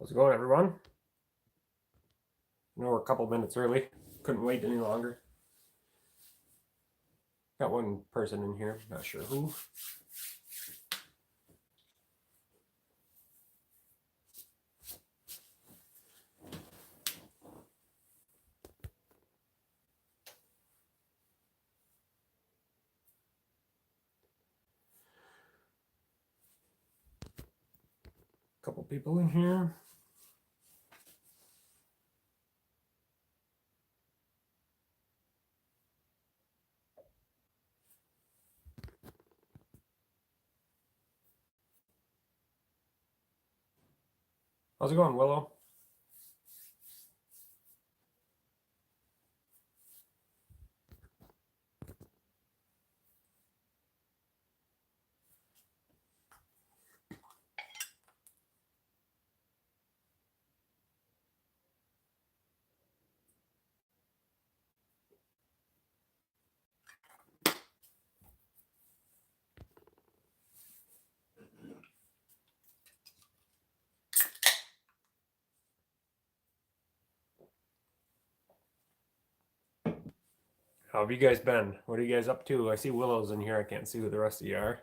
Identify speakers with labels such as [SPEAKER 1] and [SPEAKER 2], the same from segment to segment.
[SPEAKER 1] How's it going, everyone? I know we're a couple minutes early. Couldn't wait any longer. Got one person in here, not sure who. Couple people in here. How's it going, Willow? How have you guys been? What are you guys up to? I see Willow's in here. I can't see who the rest of you are.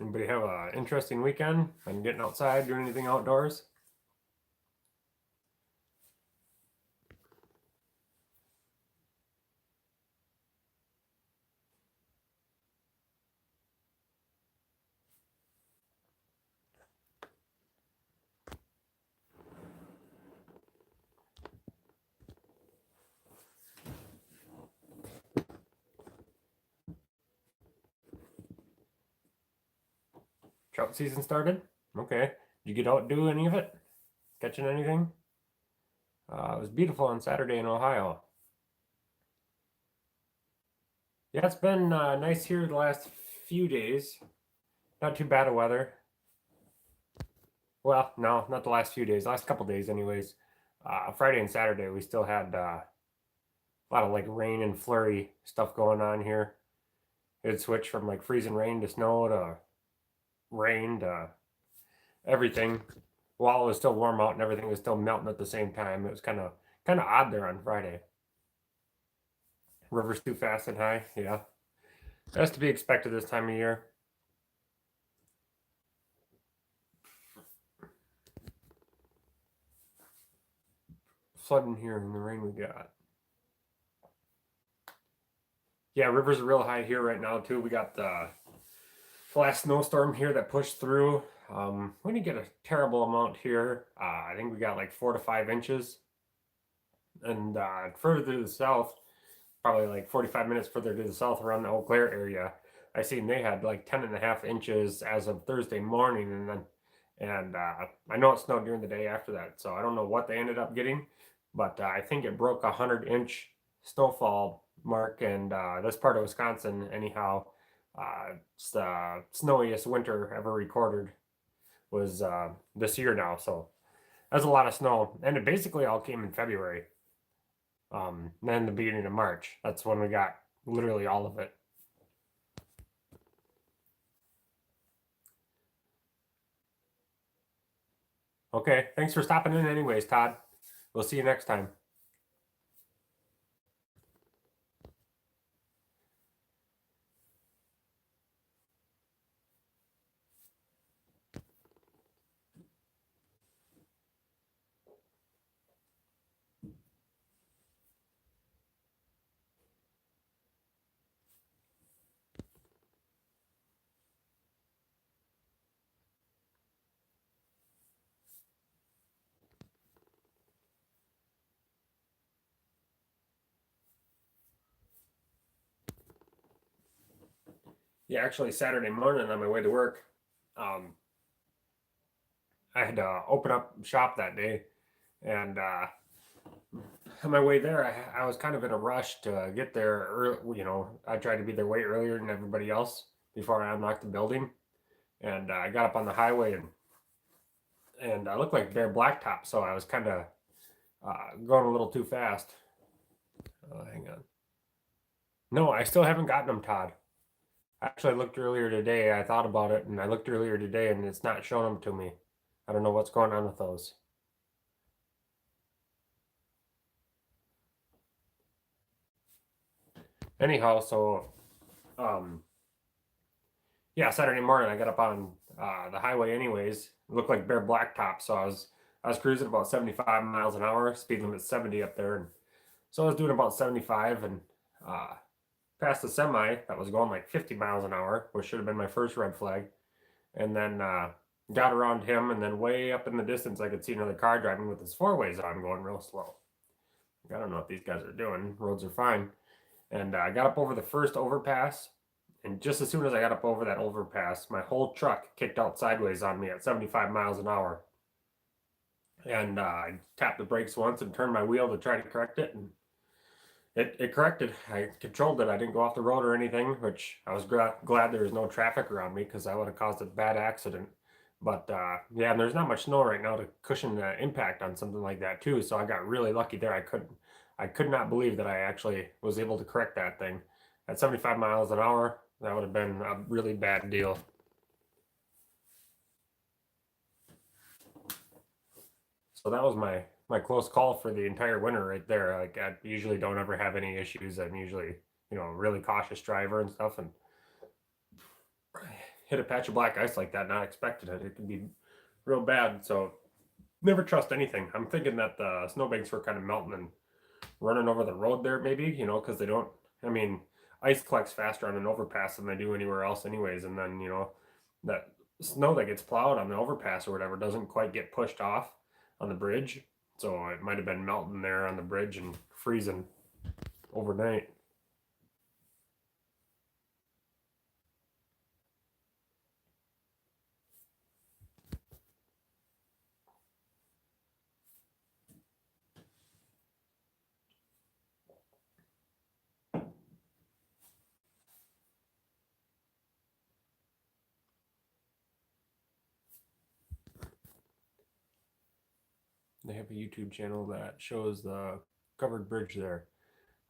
[SPEAKER 1] Anybody have an interesting weekend? Been getting outside, doing anything outdoors? Trout season started? Okay. Did you get out and do any of it? Catching anything? It was beautiful on Saturday in Ohio. Yeah, it's been nice here the last few days. Not too bad of weather. Well, no, not the last few days. Last couple days, anyways. Friday and Saturday, we still had a lot of like rain and flurry stuff going on here. It switched from like freezing rain to snow to rain to everything. While it was still warm out and everything was still melting at the same time. It was kind of odd there on Friday. Rivers too fast and high. Yeah, that's to be expected this time of year. Flooding here in the rain we got. Yeah, rivers are real high here right now too. We got the last snowstorm here that pushed through. We didn't get a terrible amount here. I think we got like 4 to 5 inches. And further to the south, probably like 45 minutes further to the south around the Eau Claire area, I seen they had like 10.5 inches as of Thursday morning. And I know it snowed during the day after that. So I don't know what they ended up getting, but I think it broke 100-inch snowfall mark. And this part of Wisconsin, anyhow, it's the snowiest winter ever recorded was this year now. So that's a lot of snow, and it basically all came in February. Then the beginning of March. That's when we got literally all of it. Okay, thanks for stopping in, anyways, Todd. We'll see you next time. Yeah, actually, Saturday morning on my way to work, um, I had to open up shop that day, and on my way there, I was kind of in a rush to get there early. I tried to be there way earlier than everybody else before I unlocked the building, and I got up on the highway and I looked like bare blacktop, so I was kind of going a little too fast. Hang on. No, I still haven't gotten them, Todd. Actually, I looked earlier today. I thought about it, and I looked earlier today, and it's not showing them to me. I don't know what's going on with those. Anyhow, so um, yeah, Saturday morning I got up on the highway. Anyways, it looked like bare blacktop, so I was cruising about 75 miles an hour. Speed limit 70 up there, and so I was doing about 75 and uh, passed a semi that was going like 50 miles an hour, which should have been my first red flag. And then got around him, and then way up in the distance, I could see another car driving with his four ways on, going real slow. I don't know what these guys are doing. Roads are fine. And I got up over the first overpass, and just as soon as I got up over that overpass, my whole truck kicked out sideways on me at 75 miles an hour. And I tapped the brakes once and turned my wheel to try to correct it, and it corrected. I controlled it. I didn't go off the road or anything, which I was glad there was no traffic around me because I would have caused a bad accident. But yeah, and there's not much snow right now to cushion the impact on something like that too. So I got really lucky there. I could not believe that I actually was able to correct that thing at 75 miles an hour. That would have been a really bad deal. So that was my close call for the entire winter right there. Like I usually don't ever have any issues. I'm usually really cautious driver and stuff, and hit a patch of black ice like that, not expecting it. It can be real bad. So never trust anything. I'm thinking that the snowbanks were kind of melting and running over the road there, maybe, because they don't. I mean, ice collects faster on an overpass than they do anywhere else, anyways. And then that snow that gets plowed on the overpass or whatever doesn't quite get pushed off on the bridge. So it might have been melting there on the bridge and freezing overnight. They have a YouTube channel that shows the covered bridge there.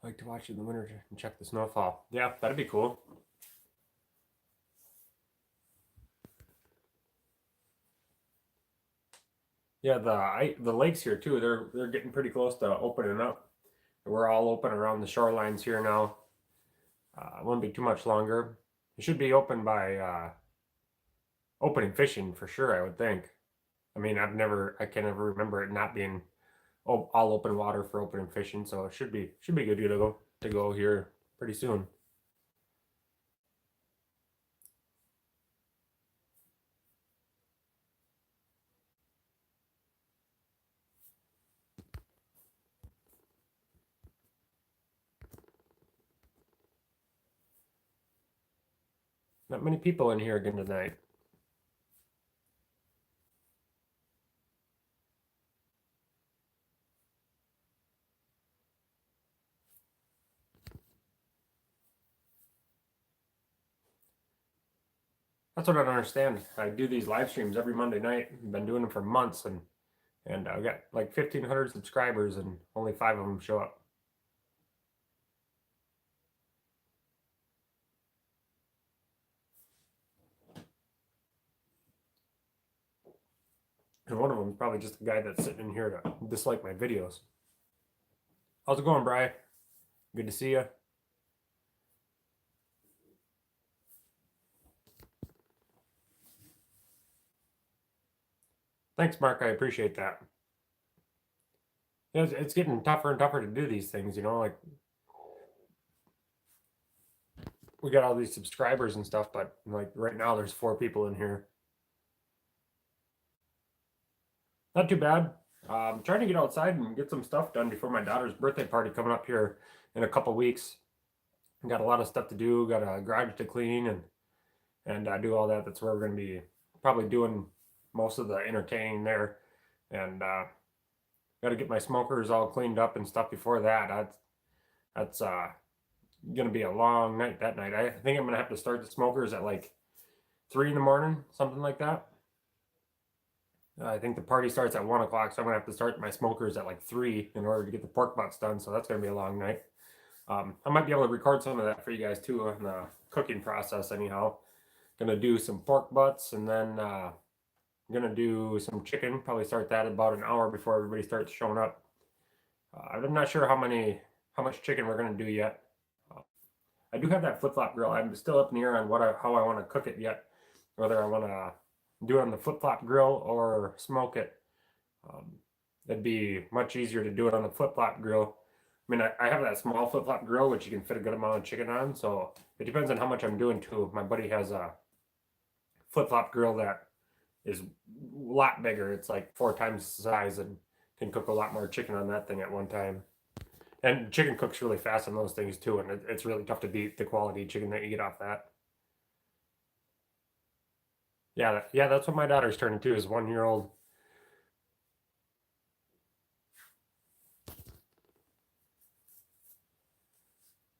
[SPEAKER 1] I like to watch it in the winter and check the snowfall. Yeah, that'd be cool. Yeah, the lakes here too. They're getting pretty close to opening up. We're all open around the shorelines here now. It won't be too much longer. It should be open by opening fishing for sure. I would think. I mean, I can never remember it not being all open water for opening fishing. So it should be good to go here pretty soon. Not many people in here again tonight. That's what I don't understand. I do these live streams every Monday night. I've been doing them for months, and I've got like 1,500 subscribers, and only five of them show up. And one of them is probably just a guy that's sitting in here to dislike my videos. How's it going, Bri? Good to see you. Thanks, Mark. I appreciate that. It's getting tougher and tougher to do these things. Like we got all these subscribers and stuff, but like right now there's four people in here. Not too bad. Trying to get outside and get some stuff done before my daughter's birthday party coming up here in a couple weeks. Got a lot of stuff to do. Got a garage to clean and do all that. That's where we're going to be probably doing most of the entertaining there. And got to get my smokers all cleaned up and stuff before that. That's going to be a long night that night. I think I'm going to have to start the smokers at like 3 in the morning, something like that. I think the party starts at 1 o'clock, so I'm gonna have to start my smokers at like 3 in order to get the pork butts done. So that's gonna be a long night. I might be able to record some of that for you guys too on the cooking process anyhow. Gonna do some pork butts, and then I'm gonna do some chicken. Probably start that about an hour before everybody starts showing up. I'm not sure how much chicken we're gonna do yet. Uh, I do have that flip flop grill. I'm still up in the air on how I want to cook it yet. Whether I want to do it on the flip flop grill or smoke it. Um, it'd be much easier to do it on the flip flop grill. I mean, I have that small flip flop grill which you can fit a good amount of chicken on. So it depends on how much I'm doing too. My buddy has a flip flop grill that is a lot bigger. It's like 4 times the size and can cook a lot more chicken on that thing at one time. And chicken cooks really fast on those things too, and it's really tough to beat the quality chicken that you get off that. Yeah, yeah, that's what my daughter's turning to is 1 year old.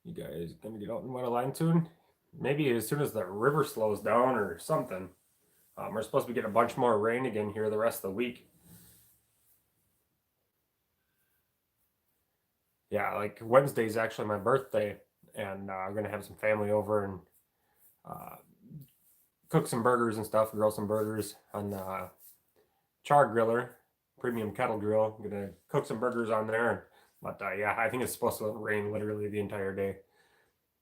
[SPEAKER 1] You guys gonna get out and wet a line soon? Maybe as soon as the river slows down or something. We're supposed to be getting a bunch more rain again here the rest of the week. Yeah, like Wednesday's actually my birthday, and I'm gonna have some family over and uh, cook some burgers and stuff, grill some burgers on the char griller, premium kettle grill. I'm gonna cook some burgers on there. But yeah, I think it's supposed to rain literally the entire day.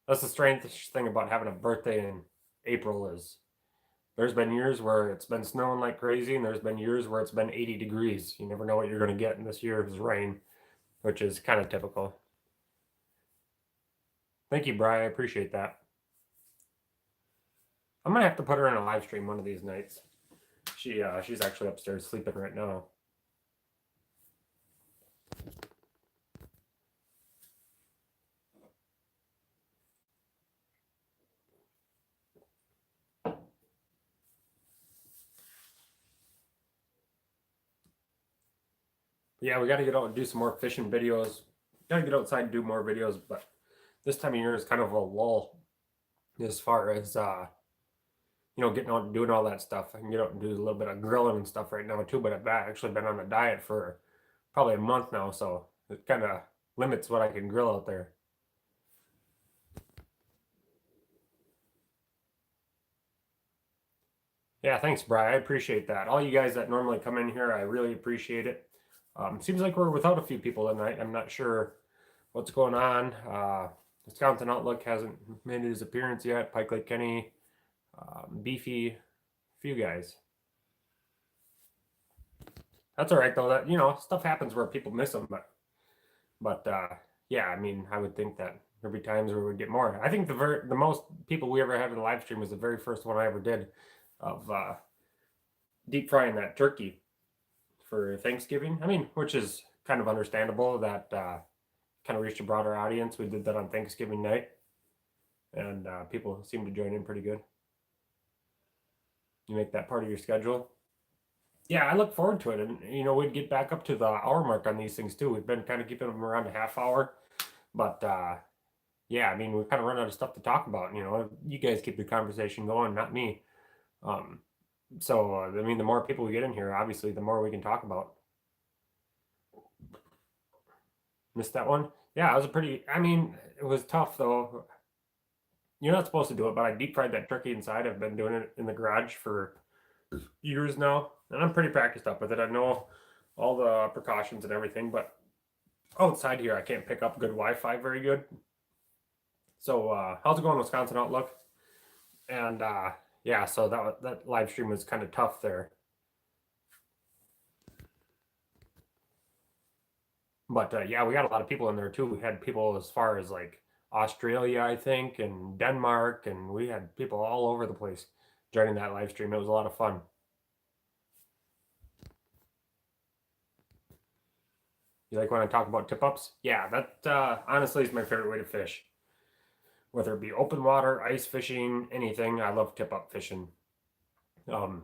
[SPEAKER 1] That's the strange thing about having a birthday in April is there's been years where it's been snowing like crazy, and there's been years where it's been 80 degrees. You never know what you're going to get in this year's rain, which is kind of typical. Thank you, Bri. I appreciate that. I'm gonna have to put her in a live stream one of these nights. She's actually upstairs sleeping right now. Yeah, we got to get out and do some more fishing videos. Got to get outside and do more videos, but this time of year is kind of a lull as far as getting out and doing all that stuff. I can get out and do a little bit of grilling and stuff right now too, but I've actually been on a diet for probably a month now, so it kind of limits what I can grill out there. Yeah, thanks, Bri. I appreciate that. All you guys that normally come in here, I really appreciate it. Seems like we're without a few people tonight. I'm not sure what's going on. Wisconsin Outlook hasn't made his appearance yet. Pike Lake Kenny, Beefy, a few guys. That's all right though. That stuff happens where people miss them, but yeah, I mean, I would think that there'd be times where we'd get more. I think the most people we ever had in the live stream was the very first one I ever did of deep frying that turkey for Thanksgiving. I mean, which is kind of understandable that kind of reached a broader audience. We did that on Thanksgiving night, and people seem to join in pretty good. You make that part of your schedule. Yeah, I look forward to it, and we'd get back up to the hour mark on these things too. We've been kind of keeping them around a half hour, but yeah, I mean, we kind of run out of stuff to talk about. You guys keep the conversation going, not me. So I mean, the more people we get in here, obviously, the more we can talk about. Missed that one? Yeah, it was I mean, it was tough though. You're not supposed to do it, but I deep fried that turkey inside. I've been doing it in the garage for years now, and I'm pretty practiced up with it. I know all the precautions and everything, but outside here, I can't pick up good Wi-Fi very good. So how's it going, Wisconsin Outlook? And yeah, so that live stream was kind of tough there. But yeah, we got a lot of people in there too. We had people as far as like Australia, I think, and Denmark, and we had people all over the place joining that live stream. It was a lot of fun. You like when I talk about tip ups? Yeah, that honestly is my favorite way to fish. Whether it be open water, ice fishing, anything, I love tip up fishing. And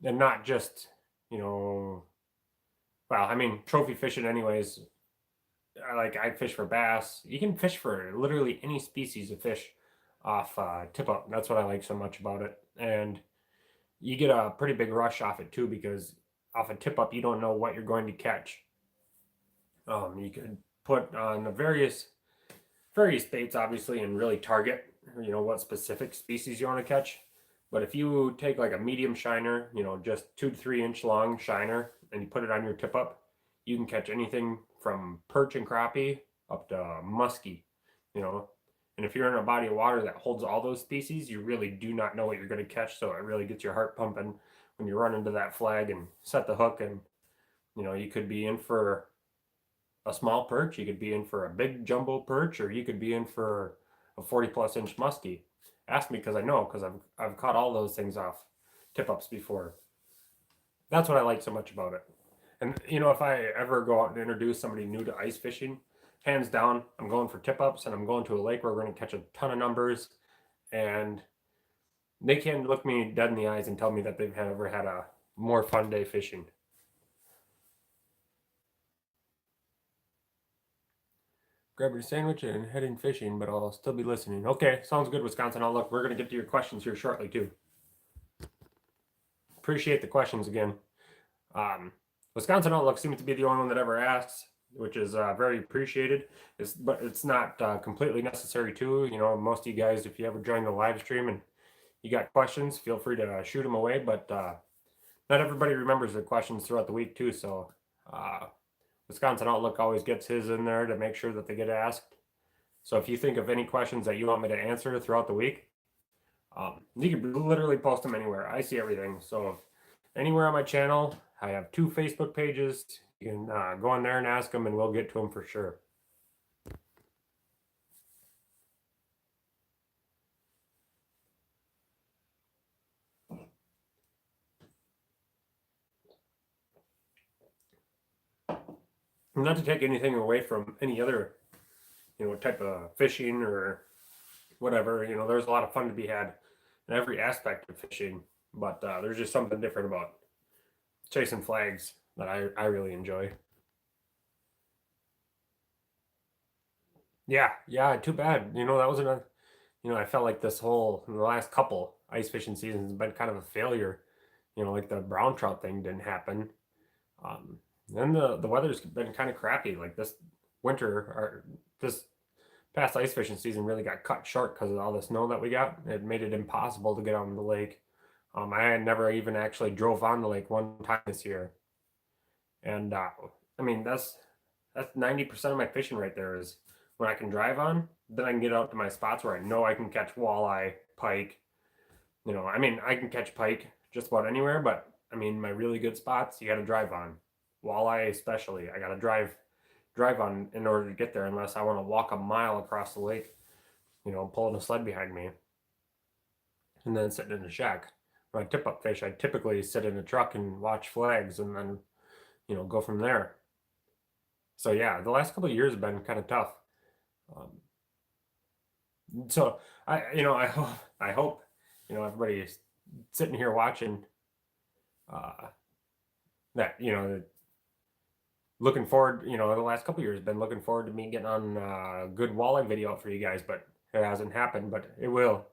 [SPEAKER 1] not just, well, I mean, trophy fishing, anyways. I fish for bass. You can fish for literally any species of fish off tip up. That's what I like so much about it. And you get a pretty big rush off it too, because off a tip up, you don't know what you're going to catch. You could put on the various baits, obviously, and really target what specific species you want to catch. But if you take like a medium shiner, just 2 to 3 inch long shiner, and you put it on your tip up, you can catch anything from perch and crappie up to muskie, you know. And if you're in a body of water that holds all those species, you really do not know what you're going to catch. So it really gets your heart pumping when you run into that flag and set the hook. And, you could be in for a small perch, you could be in for a big jumbo perch, or you could be in for a 40+ inch muskie. Ask me because I know, because I've caught all those things off tip ups before. That's what I like so much about it. And if I ever go out and introduce somebody new to ice fishing, hands down, I'm going for tip ups, and I'm going to a lake where we're going to catch a ton of numbers, and they can't look me dead in the eyes and tell me that they've ever had a more fun day fishing. Grab your sandwich and heading fishing, but I'll still be listening. Okay, sounds good, Wisconsin Outlook. We're going to get to your questions here shortly, too. Appreciate the questions again. Wisconsin Outlook seems to be the only one that ever asks, which is very appreciated. But it's not completely necessary, too. Most of you guys, if you ever join the live stream and you got questions, feel free to shoot them away. But not everybody remembers their questions throughout the week, too. So Wisconsin Outlook always gets his in there to make sure that they get asked. So if you think of any questions that you want me to answer throughout the week, you can literally post them anywhere. I see everything. So anywhere on my channel, I have 2 Facebook pages. You can go on there and ask them, and we'll get to them for sure. Not to take anything away from any other, type of fishing or whatever. There's a lot of fun to be had in every aspect of fishing, but there's just something different about chasing flags that I really enjoy. Yeah, too bad. That wasn't a, I felt like the last couple ice fishing seasons has been kind of a failure. Like the brown trout thing didn't happen. Um, then the weather's been kind of crappy. Like this winter, or this past ice fishing season really got cut short because of all the snow that we got. It made it impossible to get on the lake. I had never even actually drove on the lake one time this year. And I mean, that's 90% of my fishing right there is when I can drive on, then I can get out to my spots where I know I can catch walleye, pike. I mean, I can catch pike just about anywhere, but I mean, my really good spots, you got to drive on. Walleye especially, I got to drive on in order to get there, unless I want to walk a mile across the lake, pulling a sled behind me, and then sitting in the shack. When I tip up fish, I typically sit in a truck and watch flags, and then go from there. So yeah, the last couple of years have been kind of tough. Um, so I hope everybody's sitting here watching uh, that looking forward. The last couple of years been looking forward to me getting on a good walleye video for you guys, but it hasn't happened. But it will.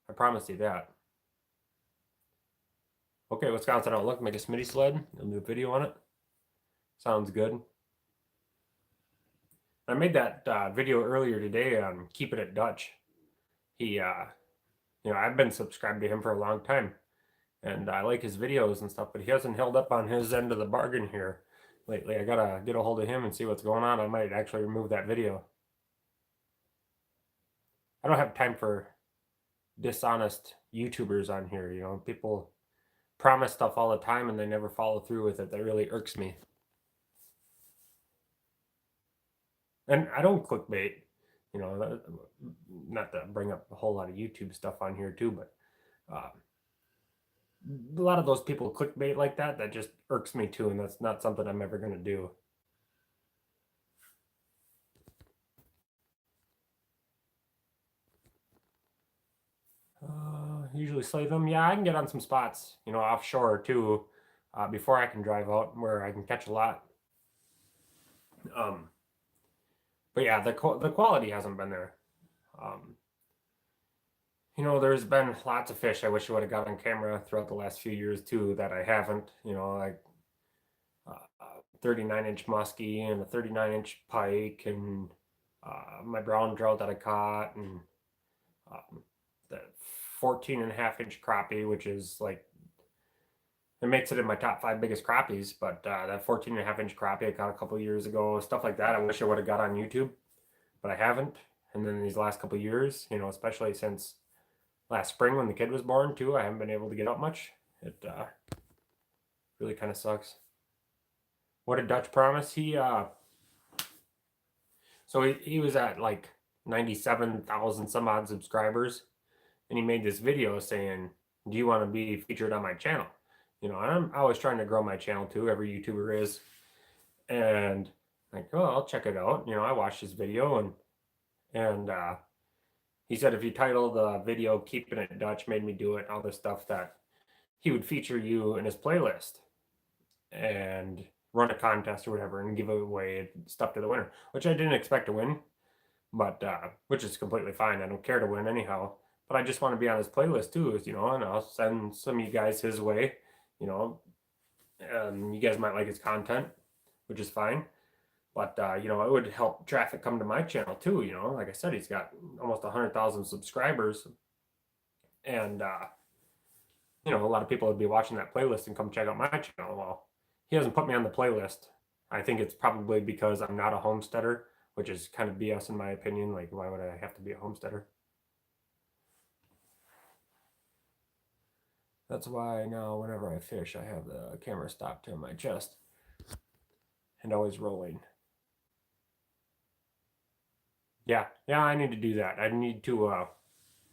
[SPEAKER 1] I promise you that. Okay, Wisconsin Outlook, make a Smitty sled. I'll do a video on it. Sounds good. I made that video earlier today on keeping it Dutch. He, I've been subscribed to him for a long time, and I like his videos and stuff, but he hasn't held up on his end of the bargain here lately. I gotta get a hold of him and see what's going on. I might actually remove that video. I don't have time for dishonest YouTubers on here. People promise stuff all the time and they never follow through with it. That really irks me. And I don't clickbait, not to bring up a whole lot of YouTube stuff on here too, but a lot of those people clickbait like that just irks me too, and that's not something I'm ever going to do. Usually slay them. Yeah, I can get on some spots, offshore too, before I can drive out where I can catch a lot. But yeah, the quality hasn't been there. There's been lots of fish I wish I would have got on camera throughout the last few years too that I haven't. Like 39-inch muskie and a 39-inch pike and my brown trout that I caught, and The 14.5 inch crappie, which is like, it makes it in my top 5 biggest crappies. But that 14.5 inch crappie I got a couple years ago, stuff like that, I wish I would have got on YouTube, but I haven't. And then these last couple years, especially since last spring when the kid was born too, I haven't been able to get out much. It really kind of sucks. What did Dutch promise? He was at like 97,000 some odd subscribers, and he made this video saying, "Do you want to be featured on my channel?" I'm always trying to grow my channel too. Every YouTuber is, and like, oh, I'll check it out. I watched his video, and he said if you title the video "Keeping It Dutch Made Me Do It," all this stuff, that he would feature you in his playlist and run a contest or whatever and give away stuff to the winner, which I didn't expect to win, but which is completely fine. I don't care to win anyhow, but I just want to be on his playlist too, and I'll send some of you guys his way. You guys might like his content, which is fine. But it would help traffic come to my channel too. Like I said, he's got almost 100,000 subscribers, and a lot of people would be watching that playlist and come check out my channel. Well, he hasn't put me on the playlist. I think it's probably because I'm not a homesteader, which is kind of BS in my opinion. Like, why would I have to be a homesteader? That's why now whenever I fish, I have the camera stopped to my chest and always rolling. Yeah, I need to do that. I need to,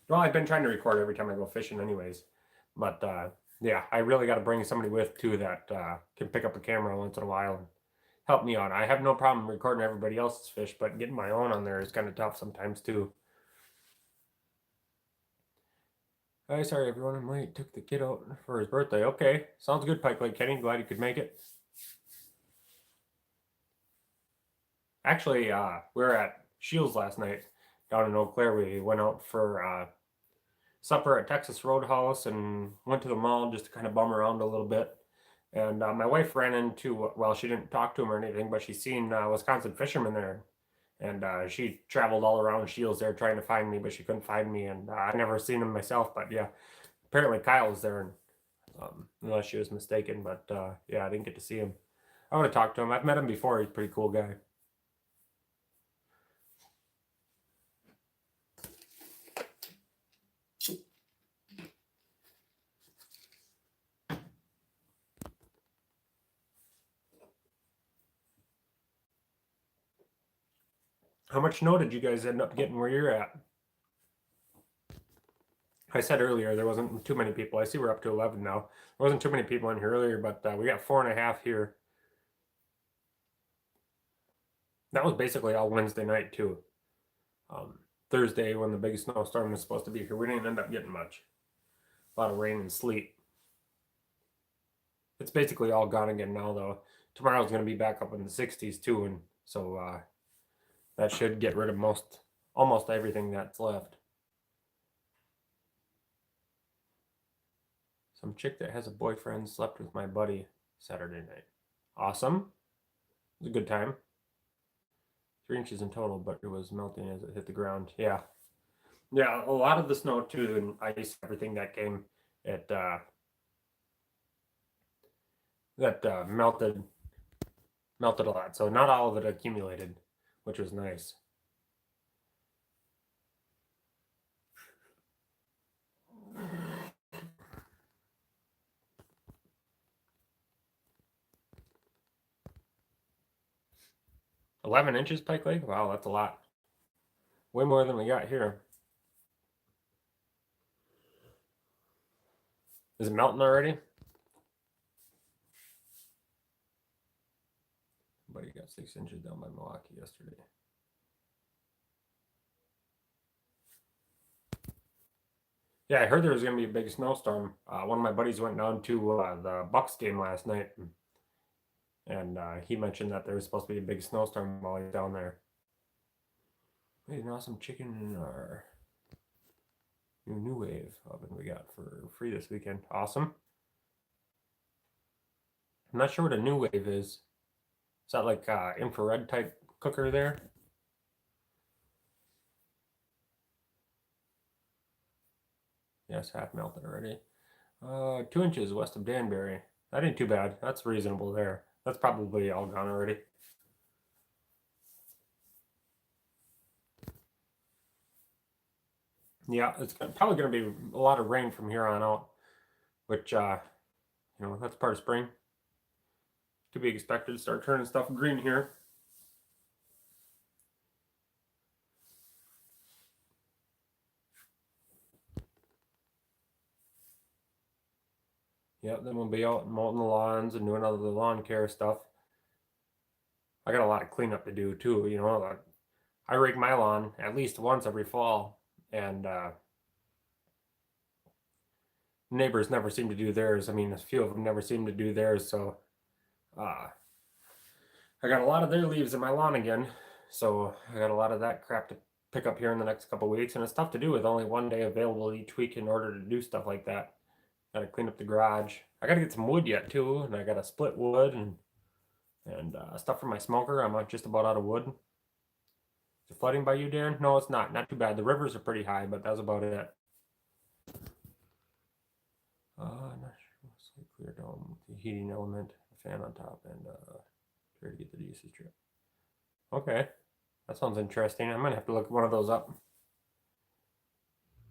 [SPEAKER 1] well, I've been trying to record every time I go fishing anyways, but yeah, I really got to bring somebody with too that can pick up a camera once in a while and help me out. I have no problem recording everybody else's fish, but getting my own on there is kind of tough sometimes too. Hi, sorry everyone, I'm late. Took the kid out for his birthday. Okay, sounds good, Pike Lake Kenny. Glad you could make it. Actually, we were at Shields last night down in Eau Claire. We went out for supper at Texas Roadhouse and went to the mall just to kind of bum around a little bit. And my wife ran into, well, she didn't talk to him or anything, but she seen Wisconsin fishermen there. And she traveled all around Shields there trying to find me, but she couldn't find me. And I never seen him myself, but yeah, apparently Kyle was there, and unless she was mistaken. But yeah, I didn't get to see him. I would have talked to him. I've met him before. He's a pretty cool guy. How much snow did you guys end up getting where you're at? I said earlier there wasn't too many people. I see we're up to 11 now. There wasn't too many people in here earlier, but we got 4.5 here. That was basically all Wednesday night too. Thursday, when the big snowstorm was supposed to be here, we didn't end up getting much. A lot of rain and sleet. It's basically all gone again now, though. Tomorrow's going to be back up in the 60s too, and so that should get rid of almost everything that's left. Some chick that has a boyfriend slept with my buddy Saturday night. Awesome. It was a good time. 3 inches in total, but it was melting as it hit the ground. Yeah. Yeah, a lot of the snow too and ice, everything that came, it melted a lot. So not all of it accumulated, which was nice. $11 inches, Pike Lake? Wow, that's a lot. Way more than we got here. Is it melting already? But you got 6 inches down by Milwaukee yesterday. Yeah, I heard there was going to be a big snowstorm. One of my buddies went down to the Bucks game last night, and he mentioned that there was supposed to be a big snowstorm while he was down there. We had an awesome chicken in our new wave oven we got for free this weekend. Awesome. I'm not sure what a new wave is. Is that like infrared type cooker there? Yes, half melted already. 2 inches west of Danbury. That ain't too bad. That's reasonable there. That's probably all gone already. Yeah, it's probably going to be a lot of rain from here on out, which, that's part of spring. To be expected to start turning stuff green here. Yeah, then we'll be out mowing the lawns and doing all the lawn care stuff. I got a lot of cleanup to do too. I rake my lawn at least once every fall, and neighbors never seem to do theirs. I mean, a few of them never seem to do theirs, so I got a lot of their leaves in my lawn again. So I got a lot of that crap to pick up here in the next couple weeks, and it's tough to do with only one day available each week in order to do stuff like that. Got to clean up the garage. I got to get some wood yet too, and I got to split wood and stuff for my smoker. I'm just about out of wood. Is it flooding by you, Darren? No, it's not. Not too bad. The rivers are pretty high, but that's about it. Not sure. Clear dome, the heating element, a fan on top, and try to get the DC strip. Okay, that sounds interesting. I might have to look one of those up.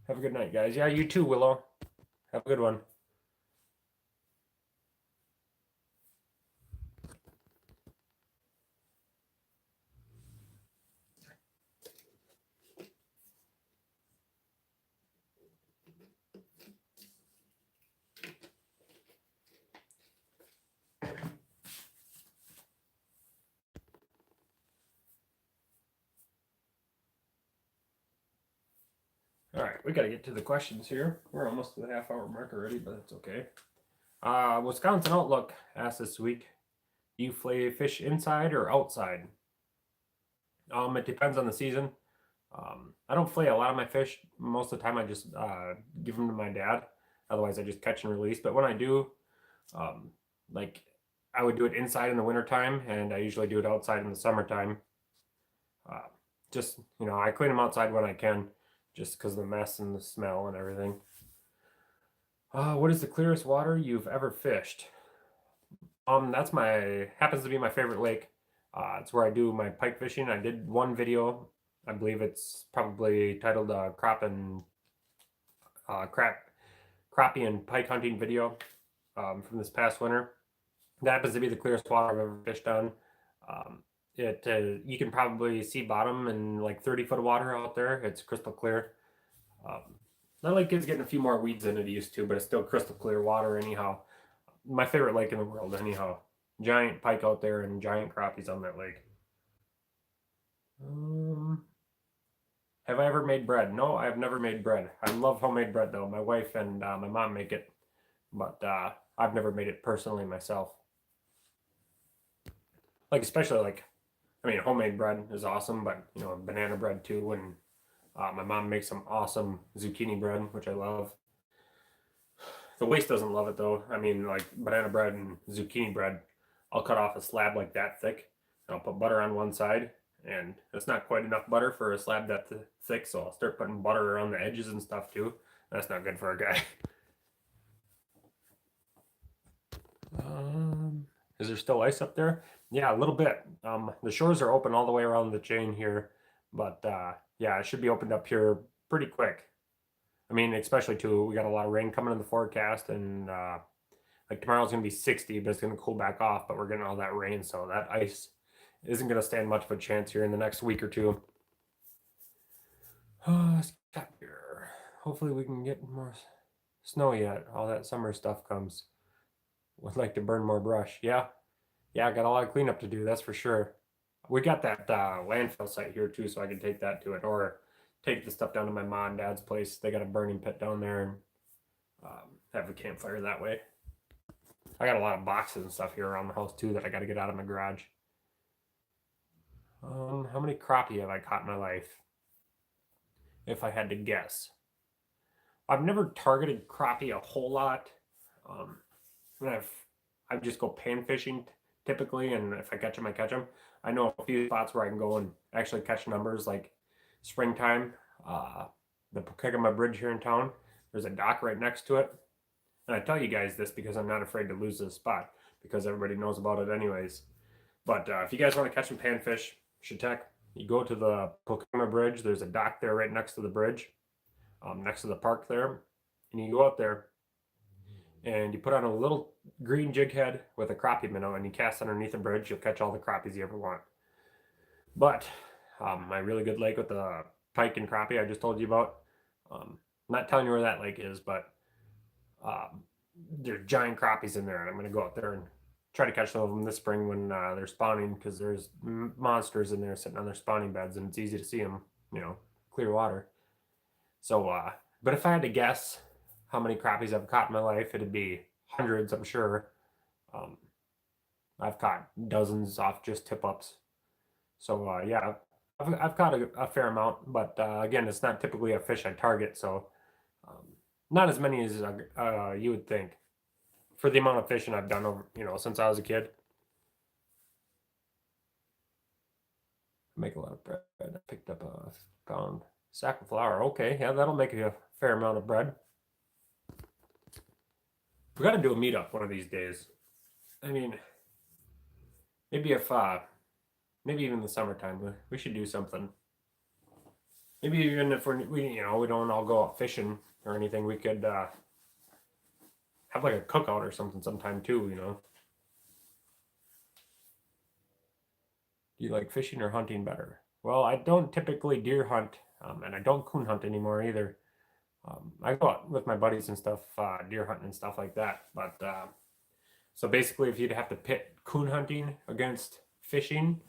[SPEAKER 1] Have a good night, guys. Yeah, you too, Willow. Have a good one. All right, we got to get to the questions here. We're almost to the half-hour mark already, but that's okay. Wisconsin Outlook asked this week, do you flay fish inside or outside? It depends on the season. I don't flay a lot of my fish. Most of the time I just give them to my dad. Otherwise I just catch and release. But when I do, like I would do it inside in the wintertime, and I usually do it outside in the summertime. I clean them outside when I can, just because of the mess and the smell and everything. What is the clearest water you've ever fished? That's happens to be my favorite lake. It's where I do my pike fishing. I did one video. I believe it's probably titled crappie and pike hunting video from this past winter. That happens to be the clearest water I've ever fished on. You can probably see bottom in like 30 foot of water out there. It's crystal clear. That lake is getting a few more weeds than it used to, but it's still crystal clear water anyhow. My favorite lake in the world anyhow. Giant pike out there and giant crappies on that lake. Have I ever made bread? No, I have never made bread. I love homemade bread though. My wife and my mom make it, but I've never made it personally myself. Especially homemade bread is awesome, but banana bread too. And my mom makes some awesome zucchini bread, which I love. The waist doesn't love it though. I mean, like banana bread and zucchini bread, I'll cut off a slab like that thick, and I'll put butter on one side, and it's not quite enough butter for a slab that thick, so I'll start putting butter around the edges and stuff too. That's not good for a guy. Is there still ice up there? Yeah, a little bit. The shores are open all the way around the chain here, but yeah, it should be opened up here pretty quick. I mean, especially too, we got a lot of rain coming in the forecast, and like tomorrow's gonna be 60, but it's gonna cool back off. But we're getting all that rain, so that ice isn't gonna stand much of a chance here in the next week or two. Hopefully we can get more snow yet. All that summer stuff comes. Would like to burn more brush. Yeah, I got a lot of cleanup to do. That's for sure. We got that landfill site here too, so I can take that to it, or take the stuff down to my mom and dad's place. They got a burning pit down there, and have a campfire that way. I got a lot of boxes and stuff here around the house too that I got to get out of my garage. How many crappie have I caught in my life? If I had to guess, I've never targeted crappie a whole lot. I just go pan fishing typically, and if I catch them, I catch them. I know a few spots where I can go and actually catch numbers, like springtime. The Pokegama Bridge here in town, There's a dock right next to it. And I tell you guys this because I'm not afraid to lose this spot because everybody knows about it anyways. But if you guys want to catch some panfish, Chetek, you go to the Pokemon Bridge. There's a dock there right next to the bridge, next to the park there. And you go out there and you put on a little green jig head with a crappie minnow and you cast underneath the bridge. You'll catch all the crappies you ever want. But my really good lake with the pike and crappie I just told you about, I'm not telling you where that lake is, but there's giant crappies in there, and I'm going to go out there and try to catch some of them this spring when they're spawning, because there's monsters in there sitting on their spawning beds, and it's easy to see them, clear water. So, but if I had to guess how many crappies I've caught in my life, it'd be hundreds, I'm sure. I've caught dozens off just tip ups. So, yeah, I've caught a fair amount, but again, it's not typically a fish I target, so not as many as you would think for the amount of fishing I've done over, since I was a kid. I make a lot of bread. I picked up a pound sack of flour. Okay, yeah, that'll make you a fair amount of bread. We got to do a meetup one of these days. I mean, maybe maybe even the summertime, we should do something. Maybe even if we don't all go out fishing or anything, we could have like a cookout or something sometime too. Do you like fishing or hunting better? Well, I don't typically deer hunt, and I don't coon hunt anymore either. I go out with my buddies and stuff, deer hunting and stuff like that. But so basically, if you'd have to pit coon hunting against fishing,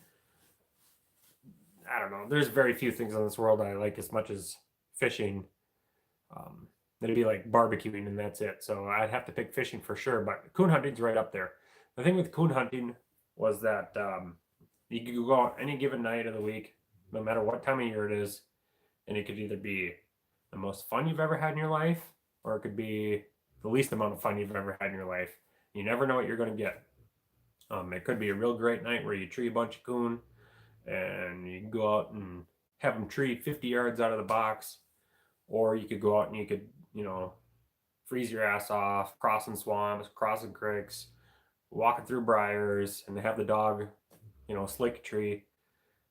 [SPEAKER 1] I don't know. There's very few things in this world I like as much as fishing. It'd be like barbecuing and that's it. So I'd have to pick fishing for sure. But coon hunting's right up there. The thing with coon hunting was that you could go out any given night of the week, no matter what time of year it is, and it could either be the most fun you've ever had in your life, or it could be the least amount of fun you've ever had in your life. You never know what you're going to get. It could be a real great night where you tree a bunch of coon, and you can go out and have them tree 50 yards out of the box, or you could go out and you could, freeze your ass off, crossing swamps, crossing creeks, walking through briars, and have the dog, slick tree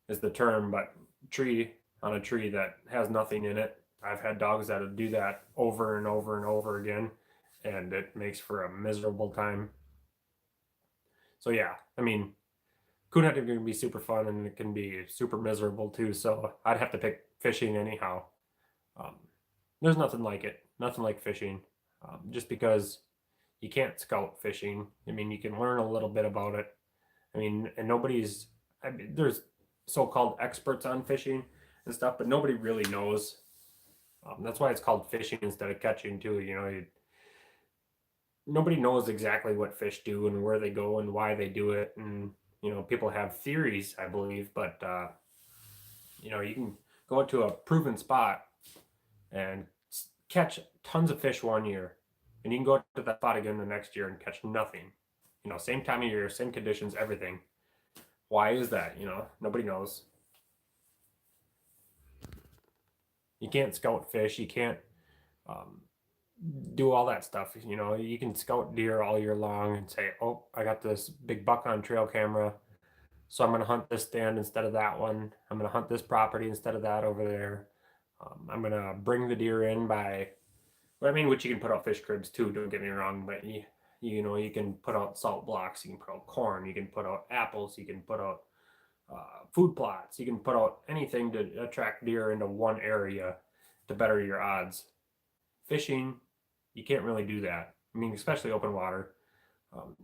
[SPEAKER 1] is the term, but tree on a tree that has nothing in it. I've had dogs that do that over and over and over again, and it makes for a miserable time. So yeah, I mean, coon hunting can be super fun and it can be super miserable too. So I'd have to pick fishing anyhow. Um, there's nothing like it, nothing like fishing, just because you can't scout fishing. I mean, you can learn a little bit about it. I mean, and there's so-called experts on fishing and stuff, but nobody really knows. That's why it's called fishing instead of catching too. Nobody knows exactly what fish do and where they go and why they do it. And, people have theories, I believe, but, you can go to a proven spot and catch tons of fish one year, and you can go to that spot again the next year and catch nothing. Same time of year, same conditions, everything. Why is that? Nobody knows. You can't scout fish. You can't do all that stuff. You can scout deer all year long and say, oh, I got this big buck on trail camera, so I'm going to hunt this stand instead of that one. I'm going to hunt this property instead of that over there. I'm going to bring the deer in which you can put out fish cribs too, don't get me wrong, but you can put out salt blocks, you can put out corn, you can put out apples, you can put out food plots, you can put out anything to attract deer into one area to better your odds. Fishing, you can't really do that. I mean, especially open water,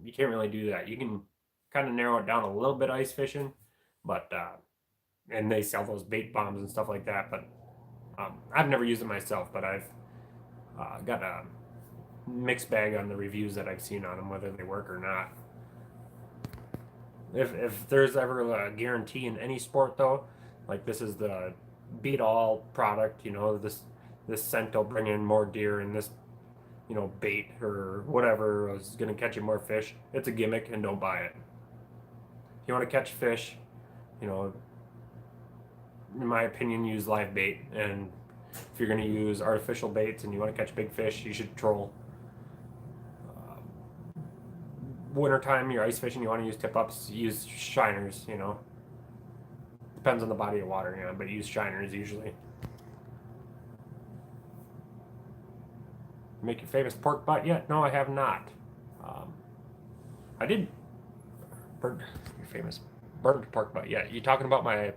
[SPEAKER 1] you can't really do that. You can kind of narrow it down a little bit ice fishing, but and they sell those bait bombs and stuff like that, but I've never used it myself, but I've got a mixed bag on the reviews that I've seen on them, whether they work or not. If there's ever a guarantee in any sport though, like this is the beat all product, this scent will bring in more deer, and this bait or whatever is going to catch you more fish, it's a gimmick, and don't buy it. If you want to catch fish, in my opinion, use live bait, and If you're going to use artificial baits and you want to catch big fish, you should troll. Wintertime, you're ice fishing, you want to use tip ups, use shiners, you know. Depends on the body of water, you know, but use shiners usually. Make your famous pork butt yet? No, I have not. I did burn your famous burnt pork butt yet. You talking about my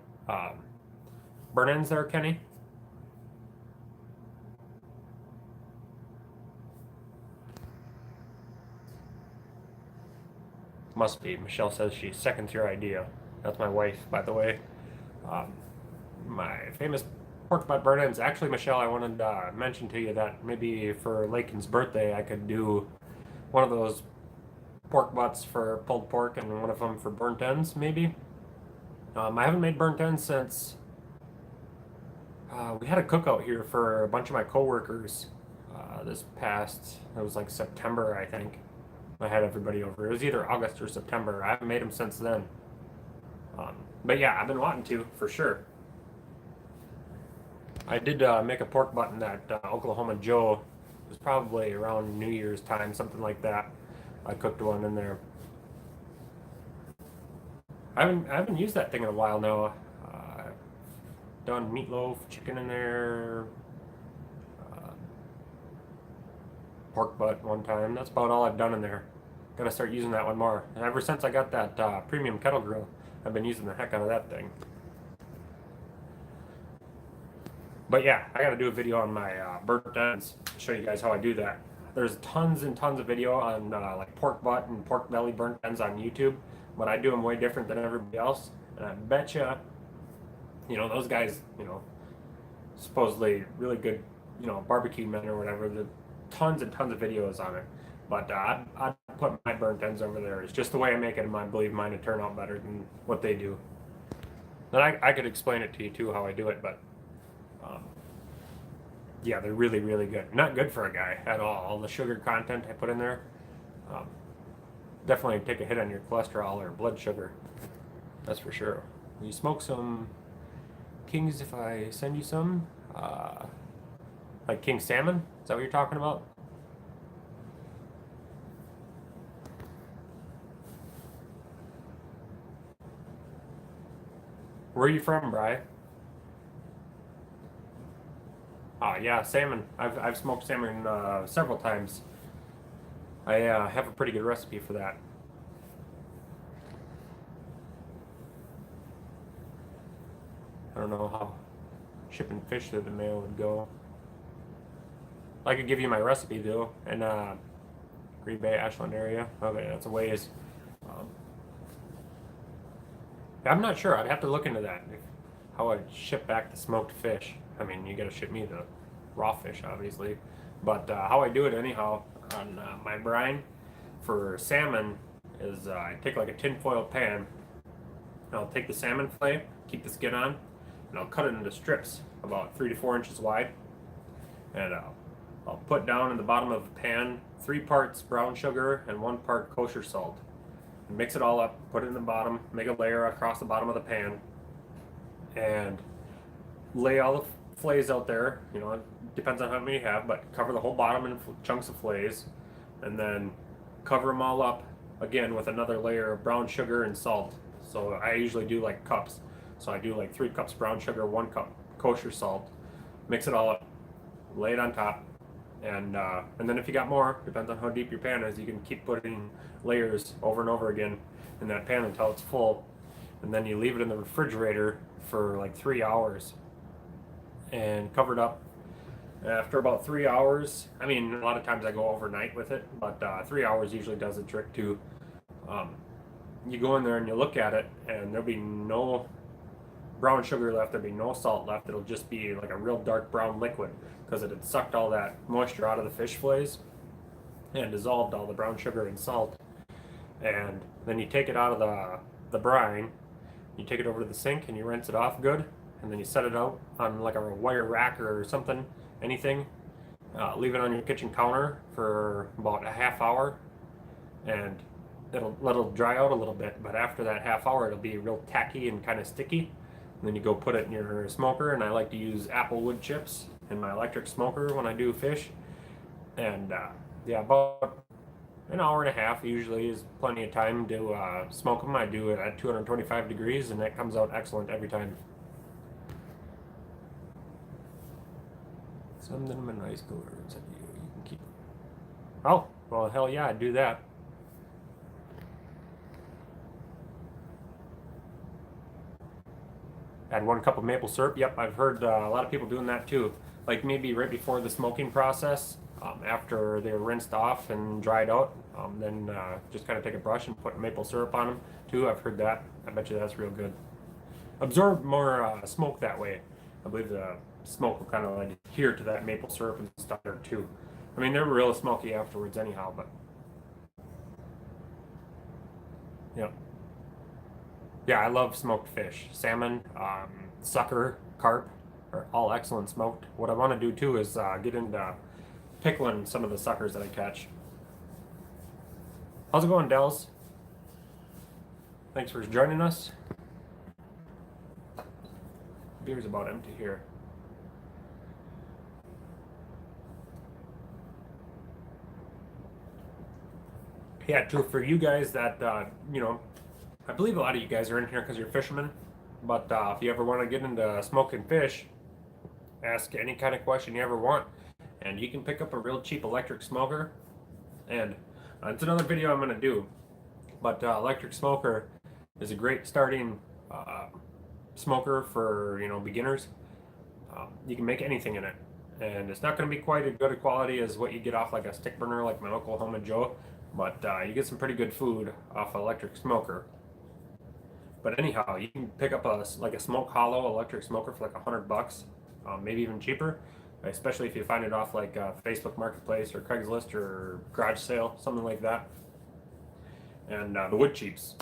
[SPEAKER 1] burn ends there, Kenny? Must be. Michelle says she seconds your idea. That's my wife, by the way. My famous pork butt burn ends. Actually, Michelle, I wanted to mention to you that maybe for Lakin's birthday, I could do one of those pork butts for pulled pork and one of them for burnt ends, maybe. I haven't made burnt ends since we had a cookout here for a bunch of my coworkers this past, it was like September, I think. I had everybody over. It was either August or September. I haven't made them since then. But yeah, I've been wanting to, for sure. I did make a pork butt in that Oklahoma Joe. It was probably around New Year's time, something like that. I cooked one in there. I haven't used that thing in a while now. Done meatloaf, chicken in there, pork butt one time. That's about all I've done in there. Gotta start using that one more. And ever since I got that premium kettle grill, I've been using the heck out of that thing. But yeah, I gotta do a video on my burnt ends to show you guys how I do that. There's tons and tons of video on like pork butt and pork belly burnt ends on YouTube, but I do them way different than everybody else. And I betcha, you know, those guys, you know, supposedly really good, you know, barbecue men or whatever, the tons and tons of videos on it. But I'd put my burnt ends over there. It's just the way I make it, and I believe mine would turn out better than what they do. And I could explain it to you too, how I do it, but yeah, they're really, really good. Not good for a guy at all. All the sugar content I put in there, definitely take a hit on your cholesterol or blood sugar. That's for sure. You smoke some Kings if I send you some? Like king salmon? Is that what you're talking about? Where are you from, Bri? Yeah, salmon. I've smoked salmon several times. I have a pretty good recipe for that. I don't know how shipping fish through the mail would go. I could give you my recipe though, in Green Bay, Ashland area. Okay, that's a ways. Um, I'm not sure. I'd have to look into that. How I'd ship back the smoked fish. I mean, you gotta ship me the raw fish, obviously. But how I do it anyhow on my brine for salmon is I take like a tinfoil pan. And I'll take the salmon fillet, keep the skin on, and I'll cut it into strips about 3 to 4 inches wide. And I'll put down in the bottom of the pan 3 parts brown sugar and 1 part kosher salt. And mix it all up, put it in the bottom, make a layer across the bottom of the pan, and lay all the fillets out there. You know, it depends on how many you have, but cover the whole bottom in chunks of fillets, and then cover them all up again with another layer of brown sugar and salt. So I usually do like cups. So I do like 3 cups brown sugar, 1 cup kosher salt, mix it all up, lay it on top, and then if you got more, depends on how deep your pan is, you can keep putting layers over and over again in that pan until it's full, and then you leave it in the refrigerator for like 3 hours and cover it up. After about 3 hours, I mean, a lot of times I go overnight with it, but 3 hours usually does the trick too. You go in there and you look at it, and there'll be no brown sugar left, there'll be no salt left. It'll just be like a real dark brown liquid because it had sucked all that moisture out of the fish fillets and dissolved all the brown sugar and salt. And then you take it out of the brine, you take it over to the sink and you rinse it off good, and then you set it out on like a wire rack or something, anything. Leave it on your kitchen counter for about a half hour, and it'll dry out a little bit. But after that half hour, it'll be real tacky and kind of sticky. And then you go put it in your smoker, and I like to use apple wood chips in my electric smoker when I do fish. And yeah, about an hour and a half usually is plenty of time to smoke them. I do it at 225 degrees, and that comes out excellent every time. Some of them are nice coolers. You can keep. Oh, well, hell yeah, I'd do that. Add 1 cup of maple syrup. Yep, I've heard a lot of people doing that too. Like maybe right before the smoking process, after they're rinsed off and dried out, then just kind of take a brush and put maple syrup on them too. I've heard that. I bet you that's real good. Absorb more smoke that way. I believe the smoke will kind of adhere to that maple syrup and stuff there too. I mean, they're real smoky afterwards anyhow, but yeah. Yeah, I love smoked fish. Salmon, sucker, carp are all excellent smoked. What I want to do too is get into pickling some of the suckers that I catch. How's it going, Dells? Thanks for joining us. Beer's about empty here. Yeah, true. For you guys that, I believe a lot of you guys are in here because you're fishermen. But if you ever want to get into smoking fish, ask any kind of question you ever want. And you can pick up a real cheap electric smoker. And it's another video I'm going to do. But electric smoker is a great starting smoker for beginners. You can make anything in it, and it's not going to be quite as good a quality as what you get off like a stick burner like my Oklahoma Joe, but you get some pretty good food off an electric smoker. But anyhow, you can pick up a Smoke Hollow electric smoker for like $100, maybe even cheaper. Especially if you find it off like Facebook Marketplace or Craigslist or garage sale, something like that. And the wood chips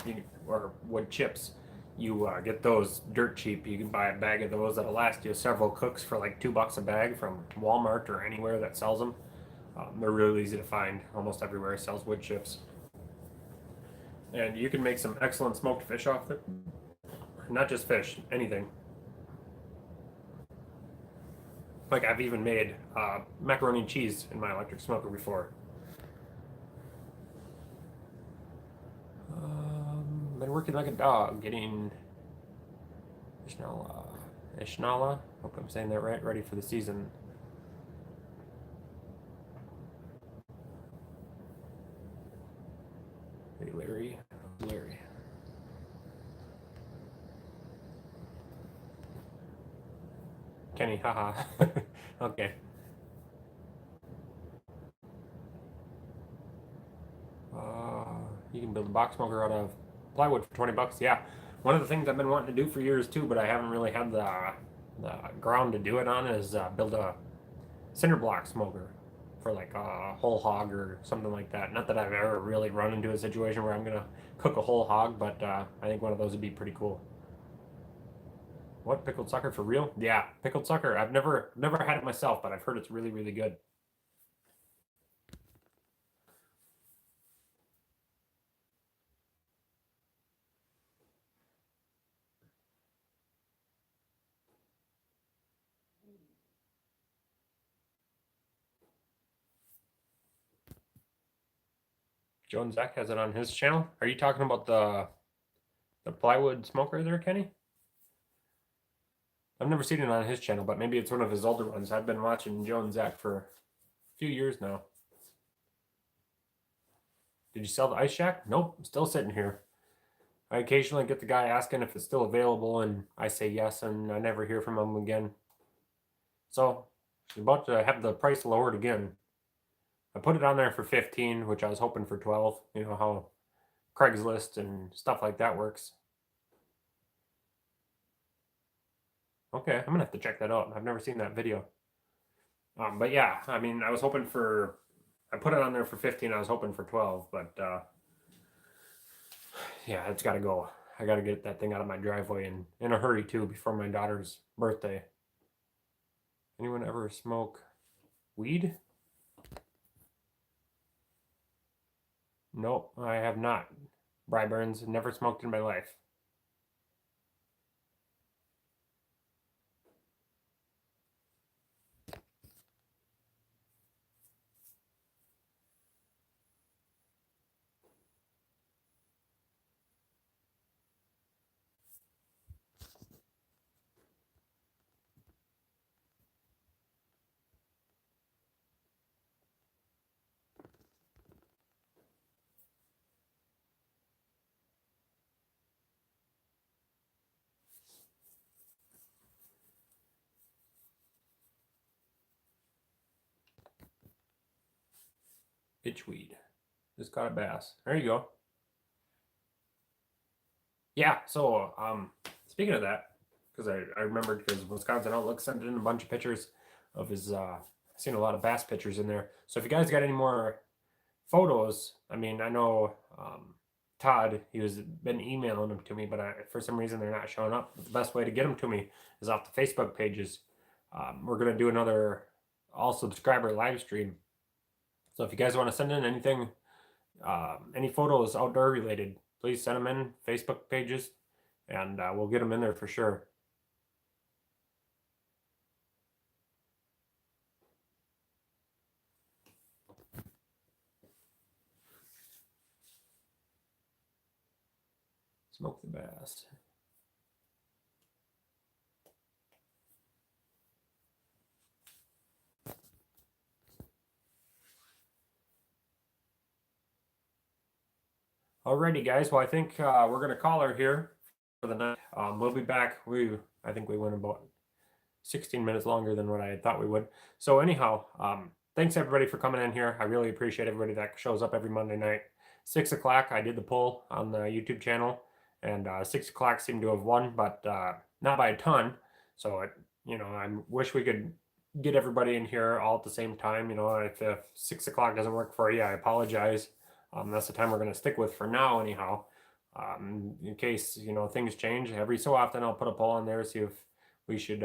[SPEAKER 1] or wood chips, you get those dirt cheap. You can buy a bag of those that'll last you several cooks for like $2 a bag from Walmart or anywhere that sells them. They're really easy to find. Almost everywhere sells wood chips. And you can make some excellent smoked fish off it. Not just fish, anything. Like I've even made macaroni and cheese in my electric smoker before. Been working like a dog, getting Ishnala, hope I'm saying that right, ready for the season. Hey Larry. Kenny, haha. Okay. You can build a box smoker out of plywood for $20. Yeah, one of the things I've been wanting to do for years too, but I haven't really had the ground to do it on is build a cinder block smoker for like a whole hog or something like that. Not that I've ever really run into a situation where I'm gonna cook a whole hog, but I think one of those would be pretty cool. What, pickled sucker for real? Yeah, pickled sucker. I've never had it myself, but I've heard it's really really good. Joe and Zach has it on his channel. Are you talking about the plywood smoker there, Kenny? I've never seen it on his channel, but maybe it's one of his older ones. I've been watching Joe and Zach for a few years now. Did you sell the ice shack? Nope, still sitting here. I occasionally get the guy asking if it's still available, and I say yes, and I never hear from him again. So, I'm about to have the price lowered again. I put it on there for 15, which I was hoping for 12. You know how Craigslist and stuff like that works. Okay, I'm gonna have to check that out. I've never seen that video. But yeah, I mean, I was hoping for. I put it on there for 15. I was hoping for 12, but yeah, it's got to go. I got to get that thing out of my driveway and in a hurry too before my daughter's birthday. Anyone ever smoke weed? Nope, I have not. Bryburns, never smoked in my life. Itchweed. Just caught a bass. There you go. Yeah, so speaking of that, because I remembered because Wisconsin Outlook sent in a bunch of pictures of his seen a lot of bass pictures in there. So if you guys got any more photos, I mean, I know Todd, he was been emailing them to me, but for some reason they're not showing up. But the best way to get them to me is off the Facebook pages. We're gonna do another all subscriber live stream. So if you guys want to send in anything, any photos outdoor related, please send them in Facebook pages, and we'll get them in there for sure. Smoke the bass. Alrighty, guys. Well, I think we're gonna call her here for the night. We'll be back. I think we went about 16 minutes longer than what I had thought we would. So anyhow, thanks everybody for coming in here. I really appreciate everybody that shows up every Monday night. 6 o'clock, I did the poll on the YouTube channel, and 6 o'clock seemed to have won, but not by a ton. So I wish we could get everybody in here all at the same time. If 6 o'clock doesn't work for you, I apologize. That's the time we're going to stick with for now, anyhow. In case things change, every so often I'll put a poll on there, see if we should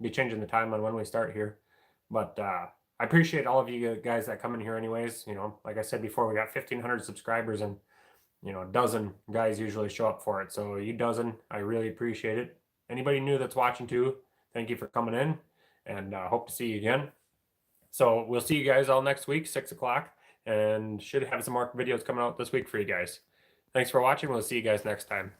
[SPEAKER 1] be changing the time on when we start here. But I appreciate all of you guys that come in here anyways. Like I said before, we got 1,500 subscribers, and a dozen guys usually show up for it. So you dozen, I really appreciate it. Anybody new that's watching too, thank you for coming in, and hope to see you again. So we'll see you guys all next week, 6 o'clock, and should have some more videos coming out this week for you guys. Thanks for watching. We'll see you guys next time.